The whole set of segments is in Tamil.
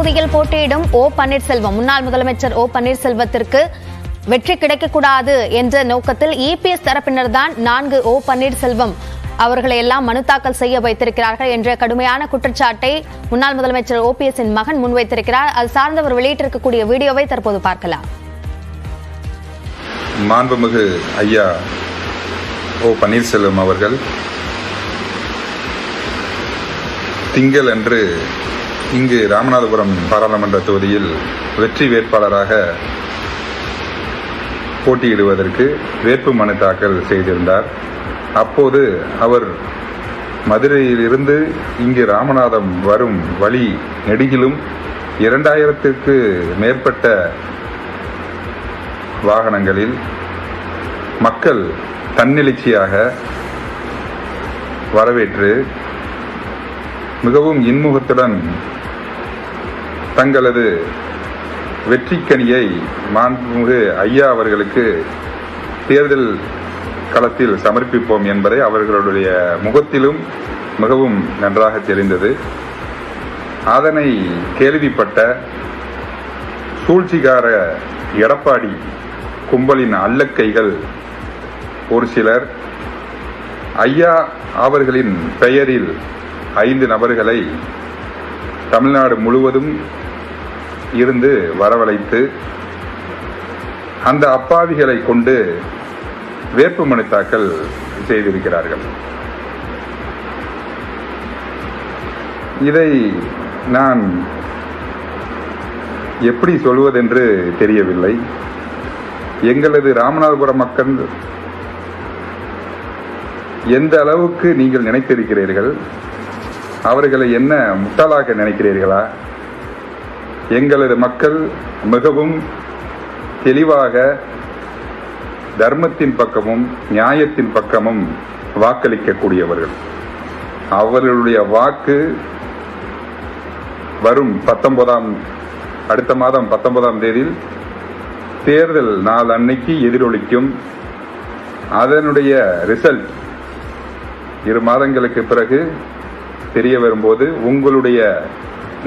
தொகுதியில் போட்டியிடும் முன்னாள் முதலமைச்சர் ஓ பன்னீர்செல்வத்திற்கு வெற்றி கிடைக்கக்கூடாது என்ற நோக்கத்தில் இபிஎஸ் தரப்பினர் தான் 4 ஓ பன்னீர்செல்வம் அவர்களை எல்லாம் மனு தாக்கல் செய்ய வைத்திருக்கிறார்கள் என்ற கடுமையான குற்றச்சாட்டை முன்னாள் முதலமைச்சர் ஓபிஎஸ் மகன் முன்வைத்திருக்கிறார். அது சார்ந்தவர் வெளியிட்டிருக்கக்கூடிய வீடியோவை தற்போது பார்க்கலாம். மாண்புமிகு ஐயா ஓ பன்னீர்செல்வம் அவர்கள் திங்கள் அன்று இங்கு ராமநாதபுரம் பாராளுமன்ற தொகுதியில் வெற்றி வேட்பாளராக போட்டியிடுவதற்கு வேட்பு மனு தாக்கல் செய்திருந்தார். அப்போது அவர் மதுரையிலிருந்து இங்கு ராமநாதம் வரும் வழி நெடுகிலும் 2000க்கு மேற்பட்ட வாகனங்களில் மக்கள் தன்னெழுச்சியாக வரவேற்று மிகவும் இன்முகத்துடன் தங்களது வெற்றிக்கனியை மாண்புமிகு ஐயா அவர்களுக்கு தேர்தல் களத்தில் சமர்ப்பிப்போம் என்பதை அவர்களுடைய முகத்திலும் மிகவும் நன்றாக தெரிந்தது. அதனை கேள்விப்பட்ட சூழ்ச்சிகார எடப்பாடி கும்பலின் அல்லக்கைகள் ஒரு சிலர் ஐயா அவர்களின் பெயரில் 5 நபர்களை தமிழ்நாடு முழுவதும் இருந்து வரவழைத்து அந்த அப்பாவிகளை கொண்டு வேட்புமனு தாக்கல் செய்திருக்கிறார்கள். இதை நான் எப்படி சொல்வதென்று தெரியவில்லை. எங்களது ராமநாதபுரம் மக்கள் எந்த அளவுக்கு நீங்கள் நினைத்திருக்கிறீர்கள்? அவர்களை என்ன முட்டாளாக நினைக்கிறீர்களா? எங்களது மக்கள் மிகவும் தெளிவாக தர்மத்தின் பக்கமும் நியாயத்தின் பக்கமும் வாக்களிக்கக்கூடியவர்கள். அவர்களுடைய வாக்கு வரும் அடுத்த மாதம் 19ஆம் தேதியில் தேர்தல் நாள் அன்னைக்கு எதிரொலிக்கும். அதனுடைய ரிசல்ட் 2 மாதங்களுக்கு பிறகு தெரிய வரும்போது உங்களுடைய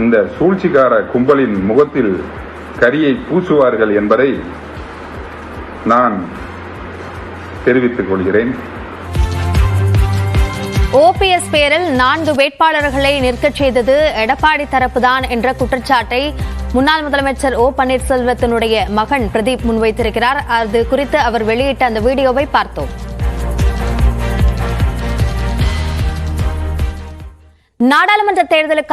இந்த சூழ்ச்சிகார கும்பலின் முகத்தில் கரியை பூசுவார்கள் என்பதை நான் தெரிவித்துக் கொள்கிறேன். ஓபிஎஸ் பேரில் 4 வேட்பாளர்களை நிற்கச் செய்தது எடப்பாடி தரப்புதான் என்ற குற்றச்சாட்டை முன்னாள் முதலமைச்சர் ஓ பன்னீர்செல்வத்தினுடைய மகன் பிரதீப் முன்வைத்திருக்கிறார். அது குறித்து அவர் வெளியிட்ட அந்த வீடியோவை பார்த்தோம். நாடாளுமன்ற தேர்தலுக்கு